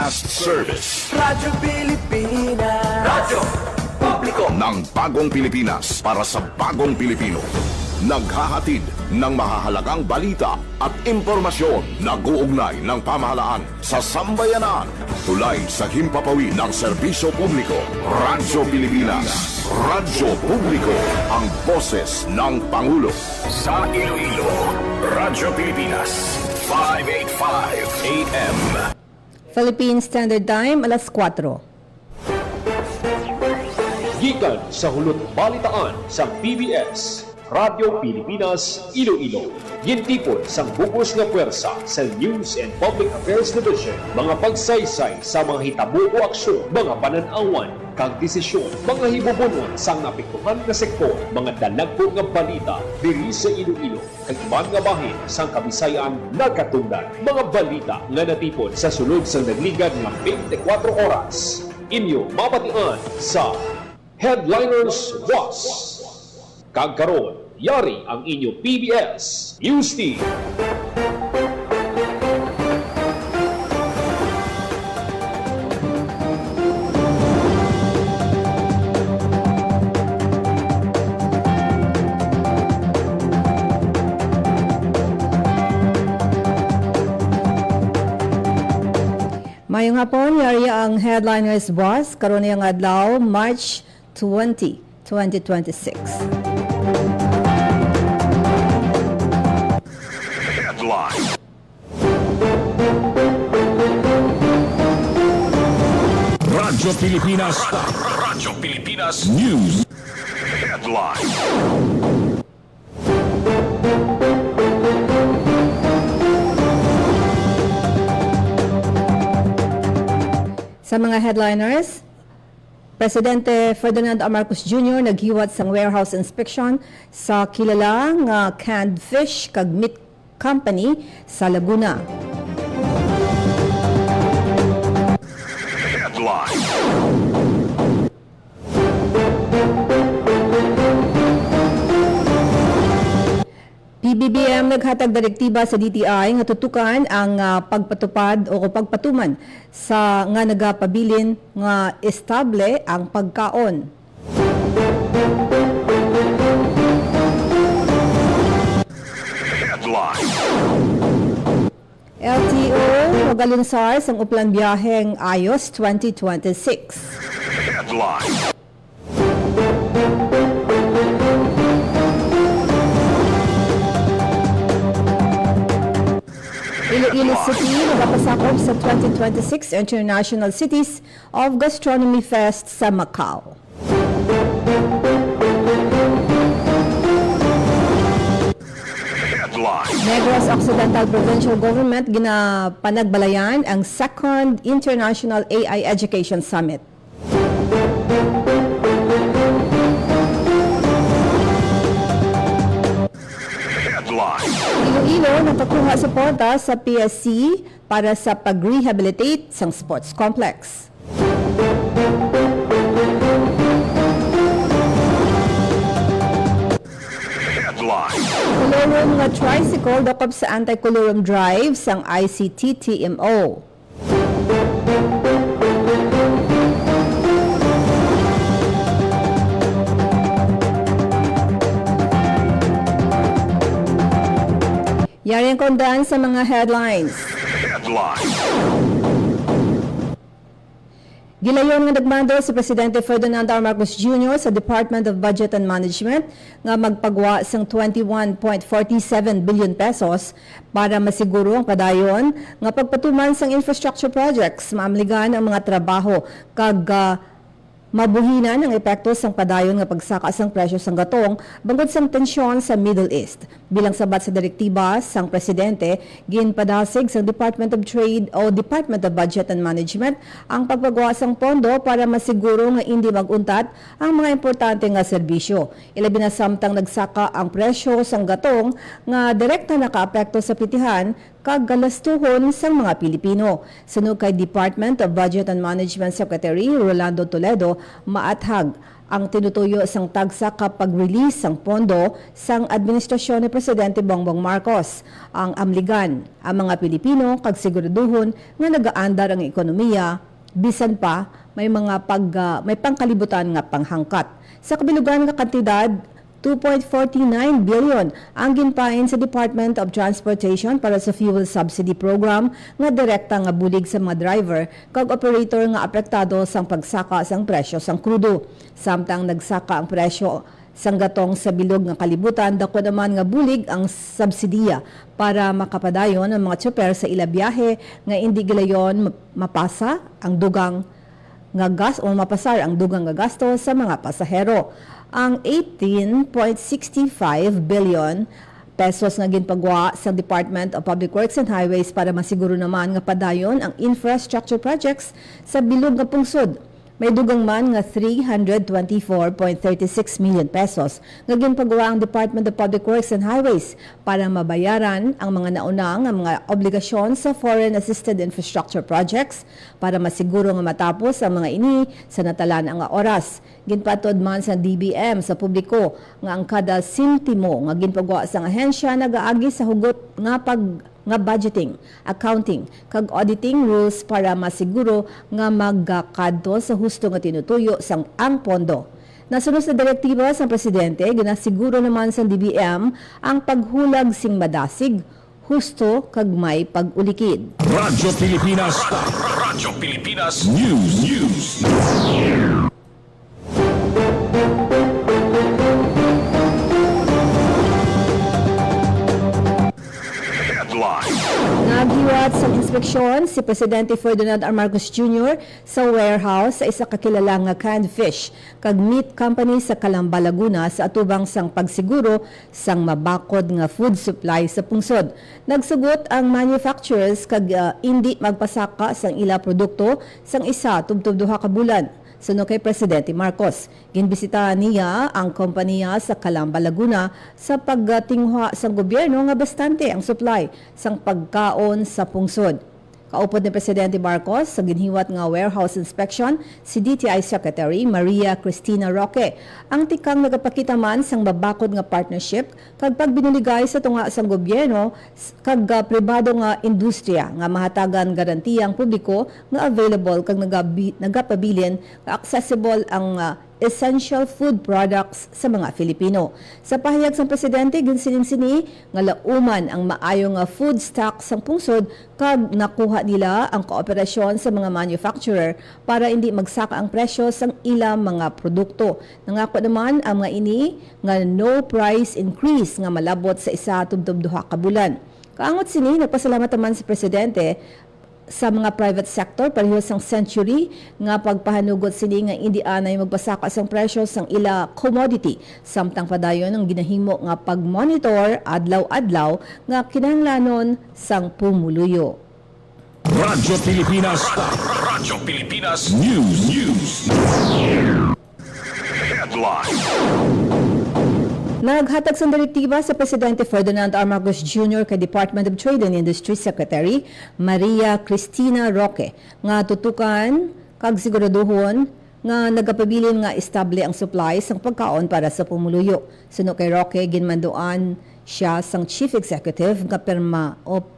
Fast Service. Radyo Pilipinas. Radyo Publiko Ng bagong Pilipinas para sa bagong Pilipino. Naghahatid ng mahahalagang balita at impormasyon na guugnay ng pamahalaan sa sambayanan. Tulay sa himpapawid ng serbisyo publiko. Radyo Pilipinas. Radyo Publiko. Ang boses ng Pangulo. Sa Iloilo, Radyo Pilipinas. 585 AM. Philippine Standard Time, alas 4. Gikan sa hulot balitaan sa PBS, Radyo Pilipinas, Iloilo. Gintipon sang bugos nga puwersa sa News and Public Affairs Division. Mga pagsaysay sa mga hitabo o aksyon, mga pananawan, kag desisyon, mga hibubunon sang napiktuhan nga sektor, mga dalagpo nga balita diri sa Iloilo, kag iban nga bahin sang Kabisayan nagkatungdan. Mga balita nga natipon sa sulod sang nagligad nga 24 oras. Inyo mapatian sa Headliners Was. Kagkaroon, yari ang inyo PBS News Team. Mayong hapon, yari ang Headliners Boss, karon yang adlaw, March 20, 2026. Headline. Radyo Pilipinas Radyo Pilipinas News. Headline. Sa mga headliners, Presidente Ferdinand R. Marcos Jr. naghiwat sang warehouse inspection sa kilala nga canned fish kag meat company sa Laguna. Headline. PBBM naghatag direktiba sa DTI nga tutukan ang pagpatupad o pagpatuman sa nga nagapabilin nga estable ang pagkaon. Headline. LTO magalunsar sang uplan biyaheng Ayos 2026. Headline. Iloilo City magpasakop sa 2026 International Cities of Gastronomy Fest sa Macau. Headline. Negros Occidental Provincial Government ginapanagbalayan ang Second International AI Education Summit. Headline. Iloilo nakakuha suporta sa PSC para sa pag-rehabilitate sang sports complex. Headline. Kulurum nga tricycle dakop sa anti-kulurum drive sang ICT TMO. Yari ang kondan sa mga headlines. Headline. Gilayon nga nagmando si Presidente Ferdinand R. Marcos Jr. sa Department of Budget and Management nga magpagwa sang 21.47 billion pesos para masiguro ang padayon nga pagpatuman sang infrastructure projects, maamligan ang mga trabaho kag mabuhinan ang epekto sang padayon nga pagsaka sang presyo sang gatong bangod sang tensyon sa Middle East. Bilang sabat sa direktiba sang presidente, ginpadasig sang Department of Trade o Department of Budget and Management ang pagpagawa sang pondo para masiguro nga hindi maguntat ang mga importante nga serbisyo. Ilabi na samtang nagsaka ang presyo sang gatong nga direkta nakaapekto sa pitihan kag galastuhon sang mga Pilipino. Sunod kay Department of Budget and Management Secretary Rolando Toledo, maathag ang tinutuyo sang tagsa kapag release ang pondo sang administrasyon ni Presidente Bongbong Marcos. Ang amligan, ang mga Pilipino kag siguraduhon nga nagaandar ang ekonomiya, bisan pa may may pangkalibutan nga panghangkat. Sa kabilugan nga kantidad, 2.49 billion ang ginpain sa Department of Transportation para sa fuel subsidy program nga direkta nga bulig sa mga driver kag operator nga apektado sang pagsaka sang presyo sang krudo. Samtang nagsaka ang presyo sang gatong sa bilog nga kalibutan, dako naman nga bulig ang subsidiya para makapadayon ang mga tsoper sa ila biyahe nga hindi gilayon mapasa ang dugang nga gas o mapasar ang dugang nga gasto sa mga pasahero. Ang 18.65 billion pesos nga ginpagwa sa Department of Public Works and Highways para masiguro naman nga padayon ang infrastructure projects sa bilog nga pungsod. May dugang man nga 324.36 million pesos nga ginpagawa ang Department of Public Works and Highways para mabayaran ang mga naunang nga mga obligasyon sa foreign assisted infrastructure projects para masiguro nga matapos ang mga ini sa natalan ang oras. Ginpatod man sa DBM sa publiko nga ang kada sintimo nga ginpagawa sa ahensya nagaagi sa hugot nga budgeting, accounting, kag auditing rules para masiguro nga magkadto sa husto nga tinutuyo sang ang pondo. Nasunod sa direktiba sa Presidente, ginasiguro naman sa DBM ang paghulag sing madasig, husto kag may pag-ulikid. Radyo Pilipinas. Radyo Pilipinas. News. Headline. Naghiwat sa inspeksyon si Presidente Ferdinand R. Marcos Jr. sa warehouse sa isa kakilalang nga canned fish kag meat company sa Calamba, Laguna sa atubang sang pagsiguro sang mabakod nga food supply sa pungsod. Nagsugot ang manufacturers kag hindi magpasaka sang ila produkto sang isa tubtob duha ka bulan. Suno kay Presidente Marcos, ginbisitahan niya ang kompanya sa Calamba, Laguna sa pagtinghwa sa gobyerno nga bastante ang supply sang pagkaon sa pungsod. Kaupod ni Presidente Marcos sa ginhiwat nga warehouse inspection si DTI Secretary Maria Cristina Roque. Ang tikang nagapakita man sang babakod nga partnership kag pagbinuligay sa tunga sang gobyerno kag pribado nga industriya nga mahatagan garantiyang publiko nga available kag nagapabilin nga accessible ang essential food products sa mga Filipino. Sa pahayag sa Presidente, ginsining-sini nga lauman ang maayo nga food stock sa pungsod kag nakuha nila ang kooperasyon sa mga manufacturer para hindi magsaka ang presyo sa ilang mga produkto. Nangako naman ang mga ini nga no price increase nga malabot sa isa tubtob duha ka bulan. Kaangot sini, nagpasalamat naman si Presidente sa mga private sector pareho sang Century nga pagpahanugot sini nga hindi anay magbasaka sang presyo sang ila commodity samtang padayon ang ginahimo nga pagmonitor adlaw-adlaw nga kinahanglanon sang pumuluyo. Radyo Pilipinas. Radyo Pilipinas. News. Headline. Naghatag sa direktiba sa Presidente Ferdinand R. Marcos Jr. kay Department of Trade and Industry Secretary Maria Cristina Roque nga tutukan kag siguraduhon nga nagapabilin nga estable ang supply sang pagkaon para sa pumuluyo. Suno kay Roque, ginmanduan siya sang Chief Executive nga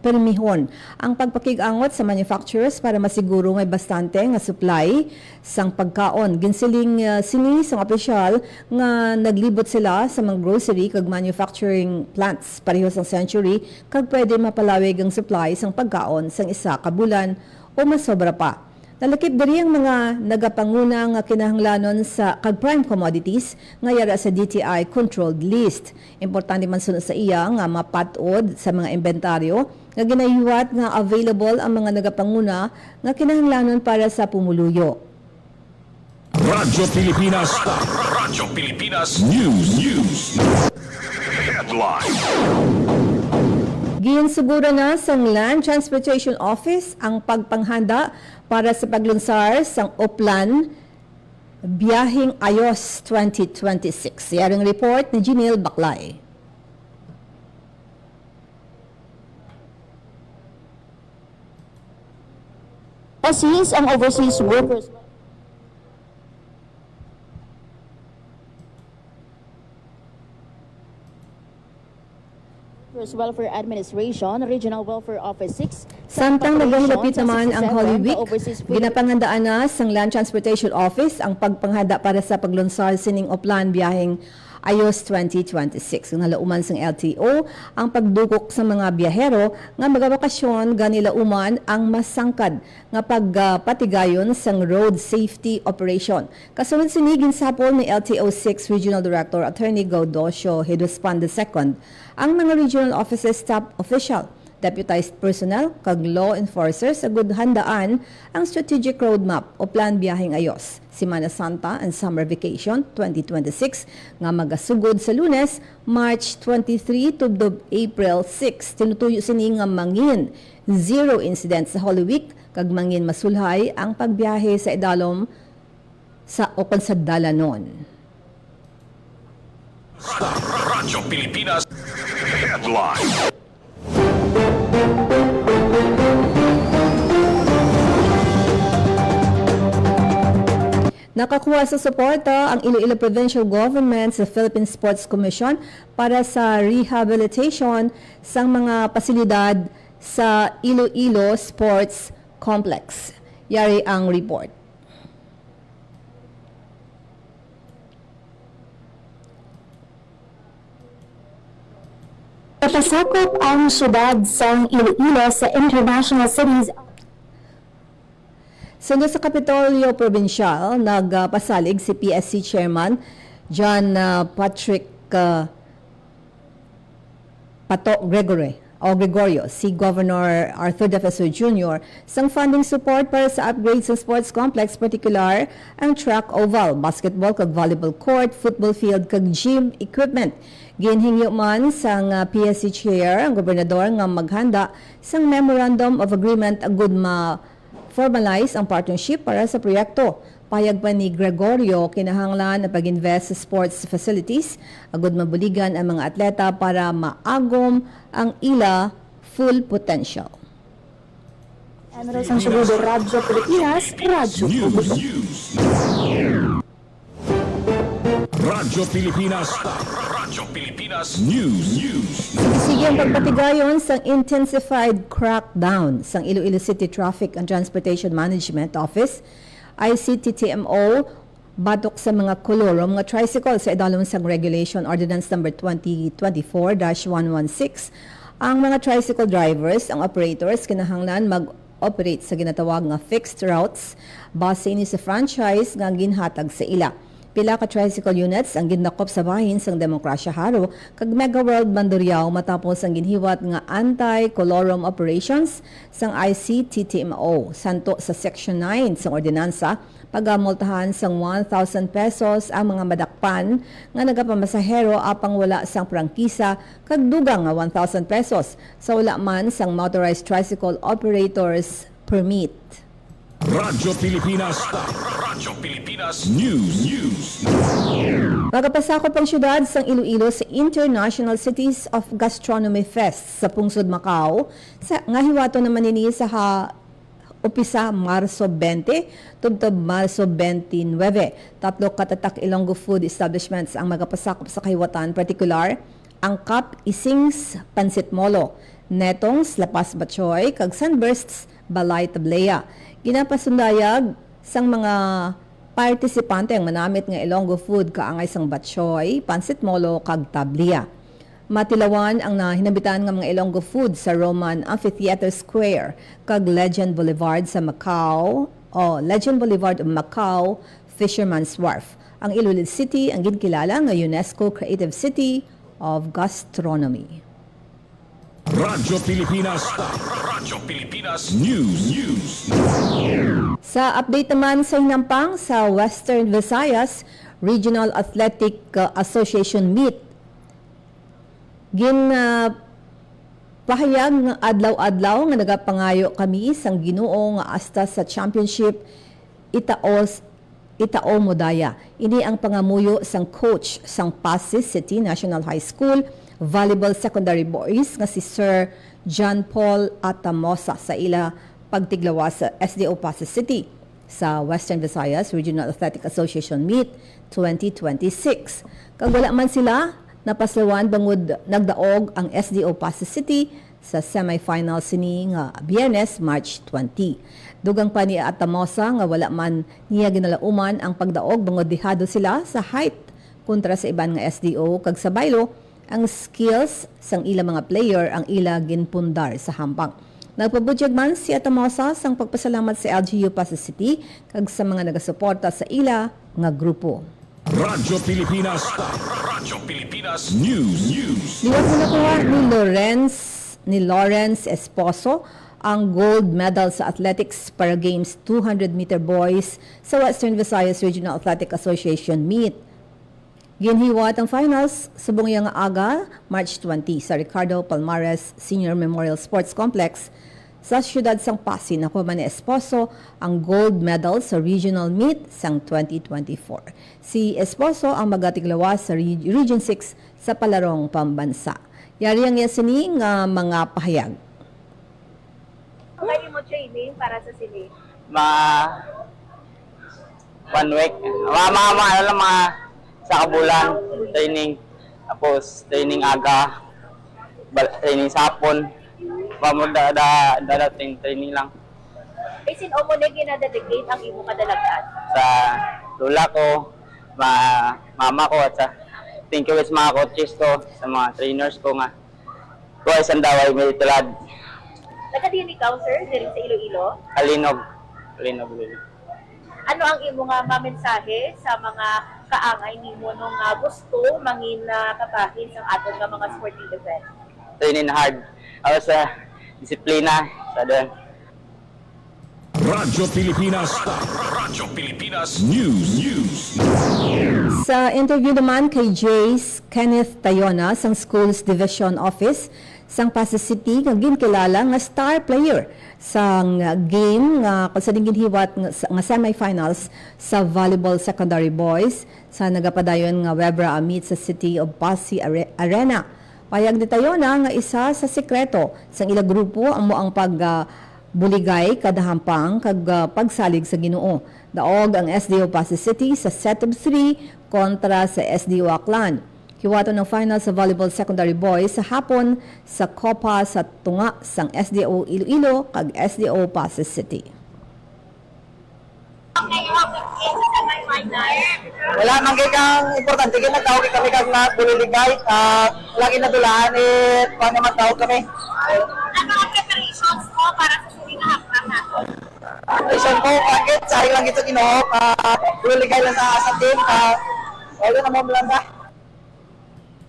permihon ang pagpakig-angot sa manufacturers para masiguro may bastante nga supply sang pagkaon. Ginsiling sini sang opisyal nga naglibot sila sa mga grocery kag manufacturing plants pareho sang Century kag pwede mapalawig ang supply sang pagkaon sang isa ka bulan o masobra pa. Nalakip diri ang mga nagapanguna nga kinahanglanon sa kag prime commodities nga yara sa DTI controlled list. Importante man sunod sa iya nga mapatod sa mga inventaryo nga ginahiwat nga available ang mga nagapanguna nga kinahanglanon para sa pumuluyo. Radyo Pilipinas. Radyo Pilipinas. News. Headline. Ginsuguro na sang Land Transportation Office ang pagpanghanda para sa paglunsar sang Oplan Biyaheng Ayos 2026. Yaring report ni Janelle Baclay. Assist ang overseas workers. Workers Welfare Administration, Regional Welfare Office 6. Samtang naghihilapit naman ang Holy Week, Overseas ginapanghandaan na sa Land Transportation Office ang pagpanghanda para sa paglunsad sining Oplan biyaheng Ayos 2026. Ang halauman sang LTO ang pagdukok sa mga biyahero nga magabakasyon ganila uman ang masangkad nga pagpatigayon sang road safety operation. Kasunod sinigin sapol ni LTO 6 Regional Director Attorney Gaudosio Heduspan II ang mga regional offices top official, deputized personnel, kag law enforcers sa handaan ang strategic roadmap o plan biyaheng Ayos, Semana Santa and Summer Vacation 2026 nga magasugod sa Lunes, March 23 to April 6. Tinutuyo sini nga mangin zero incidents sa Holy Week kag mangin masulhay ang pagbiyahe sa idalom sa o sa dalanon. Radyo Pilipinas Headline. Nakakuha sa suporta ang Iloilo Provincial Government sa Philippine Sports Commission para sa rehabilitation sa mga pasilidad sa Iloilo Sports Complex. Yari ang report. Napasakop ang syudad sa Iloilo sa International Cities. Sunod sa Kapitolyo Provincial, nagpasalig si PSC Chairman John Patrick Gregorio, si Governor Arthur Defensor Jr. sang funding support para sa upgrades sa sports complex, particular ang track oval, basketball kag volleyball court, football field kag gym equipment. Ginhingyo man sang PSC Chair ang gobernador nga maghanda sang Memorandum of Agreement agud formalize ang partnership para sa proyekto. Payag pa ni Gregorio, kinahanglan na pag-invest sa sports facilities, agud mabuligan ang mga atleta para maagom ang ila full potential. Ano ang Subudo Radyo Pilipinas, Radyo Publiko. Radyo Pilipinas. Radyo Pilipinas News. Sige ang pagpatigayon sa intensified crackdown sa Iloilo City Traffic and Transportation Management Office, ICTTMO, batok sa mga kolorom nga tricycle sa idalom sang Regulation Ordinance number 2024-116. Ang mga tricycle drivers, ang operators, kinahanglan mag-operate sa ginatawag nga fixed routes base ini sa franchise nga ginhatag sa ila. Pila ka tricycle units ang ginakop sa bahin sang Demokrasya Haro kag Mega World Banduriao matapos ang ginhiwat nga anti-colorum operations sang ICTTMO. Santo sa Section 9 sang ordinansa, pagamultahan sang 1,000 pesos ang mga madakpan nga nagapamasahero apang wala sang prangkisa kag dugang nga 1,000 pesos sa wala man sang motorized tricycle operators permit. Radyo Pilipinas. Radyo Pilipinas News. Magapasakop ang syudad sang Iloilo sa International Cities of Gastronomy Fest sa Pungsod, Macau. Nga hiwato naman ini sa upisa Marso 20 tubtob Marso 29. Tatlo katatak Ilonggo food establishments ang magapasakop sa kahiwatan, particular ang Kap Isings Pansit Molo, Netong's Lapas Batchoy, kag Sunbursts Balay Tablea. Ginapasundayag sang mga partisipante ang manamit nga Ilonggo food kaangay sang Batchoy, Pansit Molo, kag Tablea. Matilawan ang nahinabitan nga mga Ilonggo food sa Roman Amphitheater Square kag Legend Boulevard sa Macau Legend Boulevard of Macau, Fisherman's Wharf. Ang Iloilo City ang ginkilala nga UNESCO Creative City of Gastronomy. Radyo Pilipinas. Radyo Pilipinas News. Sa update naman sa hinampang sa Western Visayas Regional Athletic Association Meet, pahayag nga adlaw-adlaw nga nagapangayo kami sang Ginoo nga asta sa championship Itao Modaya. Ini ang pangamuyo sang coach sang Pasig City National High School Volleyball Secondary Boys nga si Sir John Paul Atamosa sa ila pagtiglawa sa SDO Pasig City sa Western Visayas Regional Athletic Association Meet 2026. Kag wala man sila Napaslawan bangod nagdaog ang SDO Pasig City sa semifinal sini nga Biyernes, March 20. Dugang pa ni Atamosa nga wala man niya ginalauman ang pagdaog bangod dihado sila sa height kontra sa iban nga SDO kag sa baylo ang skills sang ila mga player ang ila ginpundar sa hampang. Nagpabudyag man si Atamosa sang pagpasalamat sa LGU Pasig City kag sa mga nagasuporta sa ila nga grupo. Radyo Pilipinas. Radyo Pilipinas News. Liwat mo nakuha ni Lawrence Esposo ang gold medal sa athletics para Games 200-meter boys sa Western Visayas Regional Athletic Association meet. Ginhiwat ang finals sa bungyang aga, March 20 sa Ricardo Palmares Senior Memorial Sports Complex sa siyudad sang Pasig. Nakuha man ni Esposo ang gold medal sa regional meet sang 2024. Si Esposo ang magatiglawas sa Region 6 sa palarong pambansa. Yari ang yasining mga pahayag. Kayo mo training para sa sili? 1 week. Mga sa kabulan, training. Tapos, training aga. Training sa hapon. Dadating training lang. Isin o mo na ginadedicate ang imo kadalagan? Sa lula ko, mama ko, at sa thank you sa mga coaches ko, sa mga trainers ko nga. Kung isang daway may tulad. Nagkadiyan ikaw, sir, diri sa Iloilo? Kalinog. Ano ang imo nga mamensahe sa mga kaangay nimo nung gusto mangin kapahin sa aton nga mga sporting event? Training hard. Ako sa disiplina, sa doon. Radyo Pilipinas. Radyo Pilipinas News. Sa interview naman kay Jace Kenneth Tayona sang Schools Division Office sang Pasig City nga ginkilala nga star player sang game nga kung sa ginhiwat nga semifinals sa volleyball secondary boys sa nagapadayon nga Webra meet sa City of Pasig Arena. Payag ni Tayona nga isa sa sekreto sang ila grupo ang moang buligay kadahampang kag pagsalig sa Ginoo. Daog ang SDO Pasig City sa set of 3 kontra sa SDO Aklan. Hiwato ng final sa volleyball secondary boys sa hapon sa Copa sa tunga sang SDO Iloilo kag SDO Pasig City. Wala man kay kang importante kay nagtawag kami kag na buliligay lagi na dulaan paano matawag kami. Ano ang preparations mo para sa suling hapang natin? Isang ko bakit sa lang ito Ginoo buliligay lang sa team wala na mo blanda.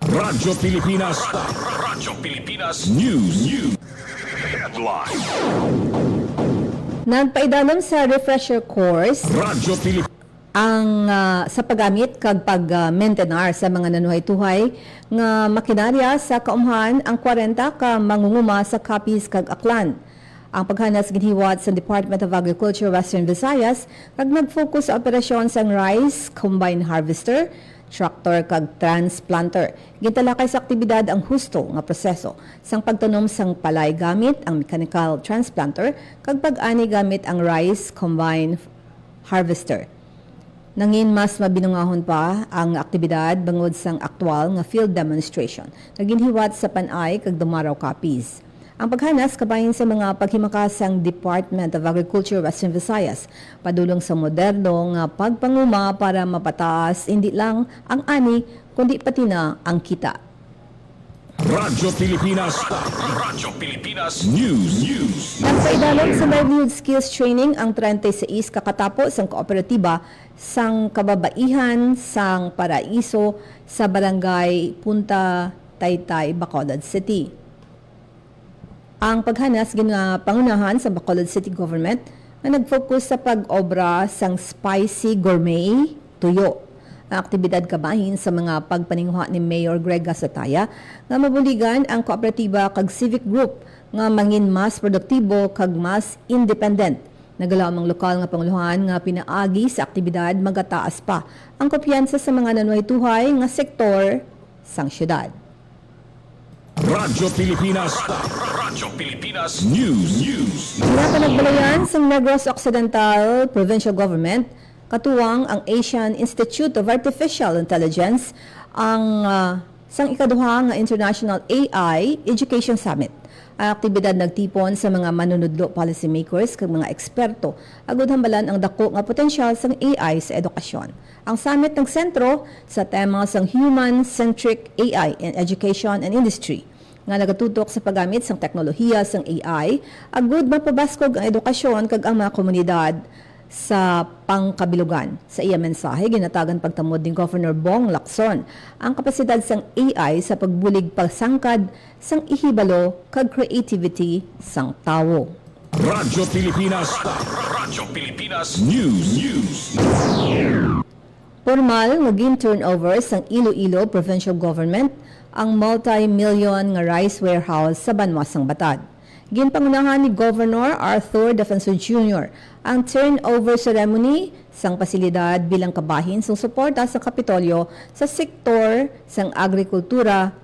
Radyo Pilipinas. Radyo Pilipinas News. Headline. Nagpaidanom sa refresher course Radyo Pilipinas. ang sa paggamit kag pag-maintenance sa mga nanuhay-tuhay nga makinarya sa kaumhan ang 40 ka mangunguma sa Capiz kag Aklan. Ang paghanas ginhiwat sa Department of Agriculture Western Visayas kag nag-focus sa operasyon sang rice combine harvester, tractor kag transplanter. Gintalakay sa aktibidad ang husto nga proseso sang pagtanom sang palay gamit ang mechanical transplanter kag pag-ani gamit ang rice combine harvester. Nangin mas mabinungahon pa ang aktibidad bangod sang aktwal nga field demonstration nga ginhiwat sa Panay kag Dumaraw Capiz. Ang paghanas kabahin sa mga paghimakas sang Department of Agriculture Western Visayas padulong sa moderno nga pagpanguma para mapataas hindi lang ang ani kundi pati na ang kita. Radyo Pilipinas. Radyo Pilipinas News. Nagpaidalog sa livelihood skills training ang 36 kakatapos ang kooperatiba sang kababaihan sang Paraiso sa barangay Punta Taytay, Bacolod City. Ang paghanas ginapangunahan sa Bacolod City Government na nag-focus sa pag-obra sang spicy gourmet tuyo. Ang aktibidad kabahin sa mga pagpaningwa ni Mayor Greg Gasataya nga mabuligan ang kooperatiba kag civic group nga mangin mas produktibo kag mas independent. Nagalaw ang lokal nga panguluhan nga pinaagi sa aktibidad magataas pa ang kumpiyansa sa mga nanuhay-tuhay nga sektor sang syudad. Radyo Pilipinas. Radyo Pilipinas News. Pinapanagбalayan sa Negros Occidental Provincial Government katuwang ang Asian Institute of Artificial Intelligence ang sang ikaduha nga International AI Education Summit. Ang aktibidad nagtipon sa mga manunudlo policymakers kag mga eksperto agud hambalan ang dako nga potensyal sang AI sa edukasyon. Ang summit nagsentro sa tema sang human-centric AI in education and industry nga nagatutok sa paggamit sang teknolohiya sang AI agud mapabaskog ang edukasyon kag ang mga komunidad sa pangkabilugan. Sa iya mensahe, ginatagan pagtamod ni Governor Bong Lacson ang kapasidad sang AI sa pagbulig pagsangkad sang ihibalo kag creativity sang tawo. Radyo Pilipinas News. Formal nga turnover sang Iloilo Provincial Government ang multi-million nga rice warehouse sa Banwasang Batad. Ginpangunahan ni Governor Arthur Defensor Jr. ang turnover ceremony sang pasilidad bilang kabahin sang suporta sa Kapitolyo sa sektor sang agrikultura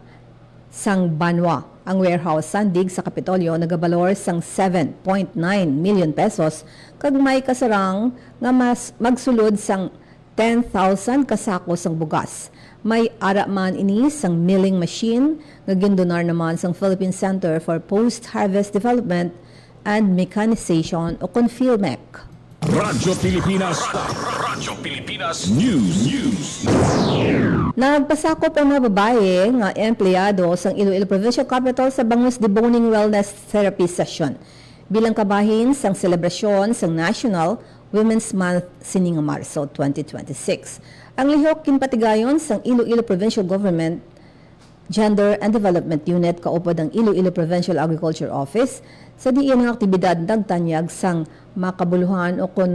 sang Banwa. Ang warehouse sandig sa Kapitolyo nagabalor sang 7.9 million pesos kag may kasarang nga mas magsulod sang 10,000 kasako sang bugas. May ara man ini sang milling machine nga gindonar naman sang Philippine Center for Post-Harvest Development and Mechanization o CONFILMEC. Radyo Pilipinas News. Nagpasakop ang mga babae nga empleyado sang Iloilo Provincial Capital sa Bangus Deboning Wellness Therapy Session bilang kabahin sang selebrasyon sang National Women's Month sining Marso 2026. Ang lihok kinpatigayon sang Iloilo Provincial Government Gender and Development Unit kaupod ang Iloilo Provincial Agriculture Office sa diin nga aktibidad nagtanyag sang makabuluhan o kun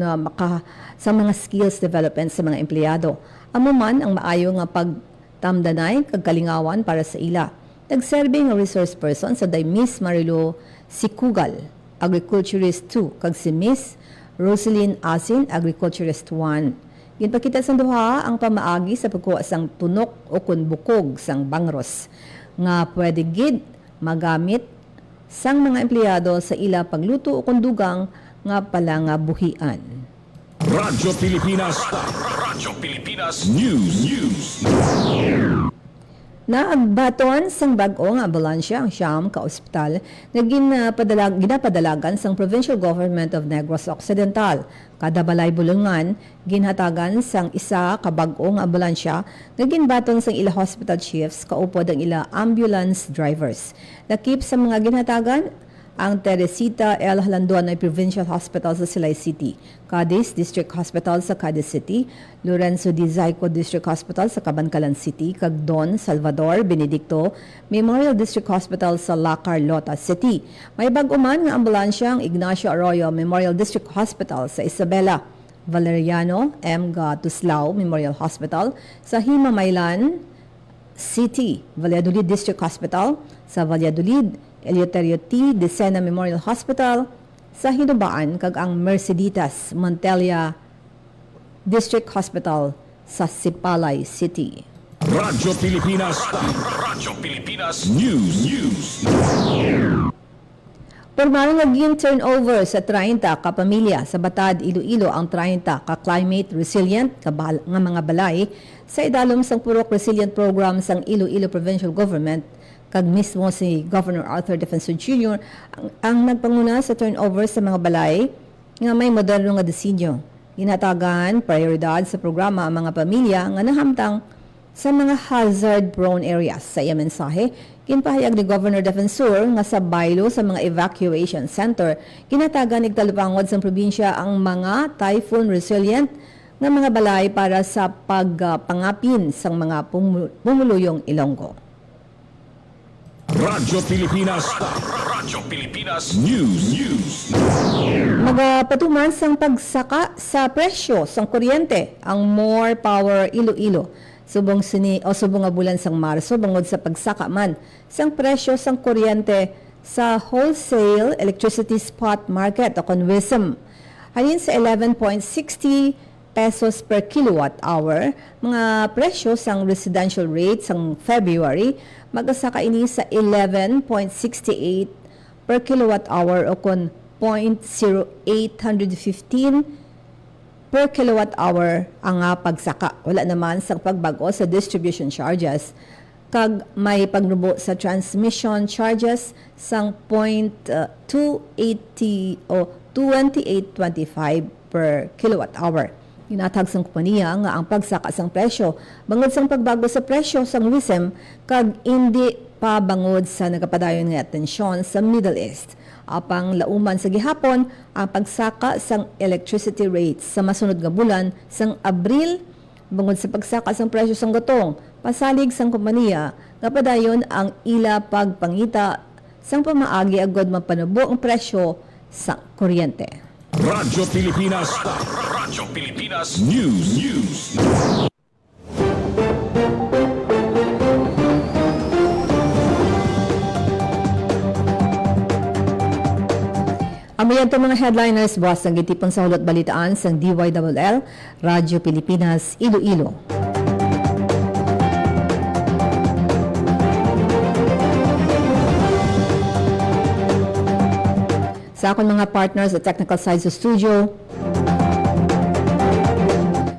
sa mga skills development sa mga empleyado. Amo man ang maayo nga pagtamdanay kag kalingawan para sa ila. Nagserbe nga resource person sa day Miss Marilo Sikugal, Agriculturist 2, kag si Miss Rosalyn Asin, Agriculturist 1. Ginpakita sang duha ang pamaagi sa pagkuha sang tunok o kun bukog sang bangros nga pwede gid magamit sang mga empleyado sa ila pagluto o kun dugang nga pala nga buhian. Radyo Pilipinas News. Naagbaton sang bag-o nga ambulansya ang siyam ka ospital na ginapadalagan sang Provincial Government of Negros Occidental. Kada balay bulungan, ginhatagan sang isa ka bag-o nga ambulansya na ginbaton sang ila hospital chiefs kaupod ang ila ambulance drivers. Nakip sa mga ginhatagan ang Teresita L. Halanduanay Provincial Hospital sa Silay City, Cadiz District Hospital sa Cadiz City, Lorenzo D. Zayco District Hospital sa Cabancalan City, kag Don Salvador Benedicto Memorial District Hospital sa La Carlota City. May bag-o man nga ambulansya ang Ignacio Arroyo Memorial District Hospital sa Isabela, Valeriano M. Gatuslao Memorial Hospital sa Himamaylan City, Valladolid District Hospital sa Valladolid, Eleuterio T. Decena Memorial Hospital sa Hinubaan kag ang Merceditas Montella District Hospital sa Sipalay City. Radyo Pilipinas News. Pormal naging turnover sa 30 ka pamilya sa Batad, Iloilo ang 30 ka climate resilient nga mga balay sa idalom sang Purok Resilient Program sang Iloilo Provincial Government kag mismo si Governor Arthur Defensor Jr. ang nagpanguna sa turnover sa mga balay nga may moderno nga disenyo. Ginatagan prioridad sa programa ang mga pamilya nga nahamtang sa mga hazard-prone areas. Sa iya mensahe, ginpahayag ni Governor Defensor nga sa baylo sa mga evacuation center, ginatagan igtalupangod sa probinsya ang mga typhoon resilient nga mga balay para sa pagpangapin sa mga pumuluyong Ilonggo. Radyo Pilipinas News. Magapatuman sang pagsaka sa presyo sang kuryente ang More Power Iloilo. Subong nga bulan sang Marso bangod sa pagsaka man sang presyo sang kuryente sa wholesale electricity spot market o CONWISM. Halin sa 11.60 pesos per kilowatt hour, mga presyo sang residential rate sang February magasaka ini sa 11.68 per kilowatt hour o kon 0.0815 per kilowatt hour ang pagsaka. Wala naman sang pagbago sa distribution charges kag may pagnubo sa transmission charges sang 0.280 o 28.25 per kilowatt hour. Ginatag sang kompanya nga ang pagsaka sang presyo bangod sang pagbago sa presyo sang WISM kag hindi pa bangod sa nagapadayon nga tensyon sa Middle East. Apang lauman sa gihapon ang pagsaka sang electricity rates sa masunod nga bulan sang Abril bangod sa pagsaka sang presyo sang gotong. Pasalig sang kompanya nga padayon ang ila pagpangita sang pamaagi agod mapanubo ang presyo sa kuryente. Radyo Pilipinas. Radyo Pilipinas. News. Amayan to mga headliners, buwas ng gitipang sa hulot balitaan sang DYWL, Radyo Pilipinas, Iloilo. Sa akong mga partners sa technical side sa studio,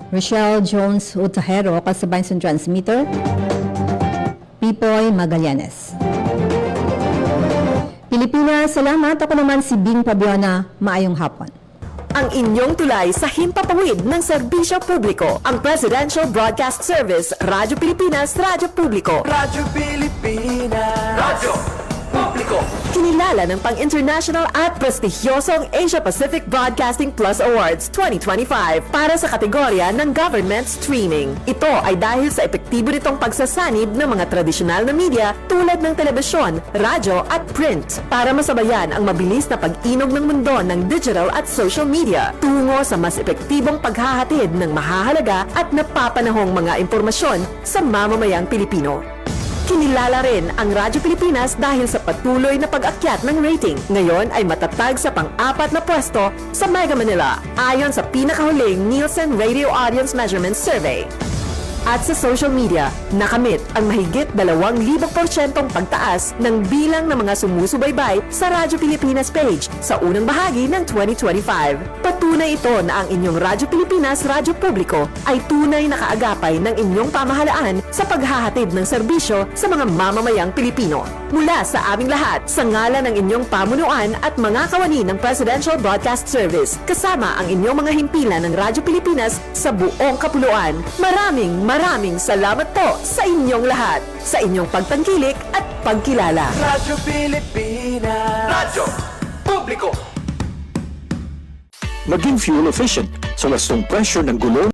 Rochelle Jones Utahero, kasabay sa transmitter, Pipoy Magallanes. Pilipinas, salamat. Ako naman si Bing Pabiona. Maayong hapon. Ang inyong tulay sa himpapawid ng serbisyo publiko. Ang Presidential Broadcast Service, Radyo Pilipinas, Radyo Publiko. Radyo Pilipinas. Radyo Publiko. Kinilala ng pang-international at prestigyosong Asia Pacific Broadcasting Plus Awards 2025 para sa kategorya ng Government Streaming. Ito ay dahil sa epektibo nitong pagsasanib ng mga tradisyonal na media tulad ng telebisyon, radyo at print para masabayan ang mabilis na pag-inog ng mundo ng digital at social media tungo sa mas epektibong paghahatid ng mahahalaga at napapanahong mga impormasyon sa mamamayang Pilipino. Kinilala rin ang Radyo Pilipinas dahil sa patuloy na pag-akyat ng rating. Ngayon ay matatag sa pang-4 na pwesto sa Mega Manila ayon sa pinakahuling Nielsen Radio Audience Measurement Survey. At sa social media, nakamit ang mahigit 2,000% pagtaas ng bilang ng mga sumusubaybay sa Radyo Pilipinas page sa unang bahagi ng 2025. Patunay ito na ang inyong Radyo Pilipinas Radyo Publiko ay tunay na kaagapay ng inyong pamahalaan sa paghahatid ng serbisyo sa mga mamamayang Pilipino. Mula sa aming lahat, sa ngalan ng inyong pamunuan at mga kawani ng Presidential Broadcast Service, kasama ang inyong mga himpilan ng Radyo Pilipinas sa buong kapuluan. Maraming salamat po sa inyong lahat, sa inyong pagtangkilik at pagkilala. Radyo Pilipinas. Radyo Publiko. Maging fuel efficient sa wastong presyo ng gulong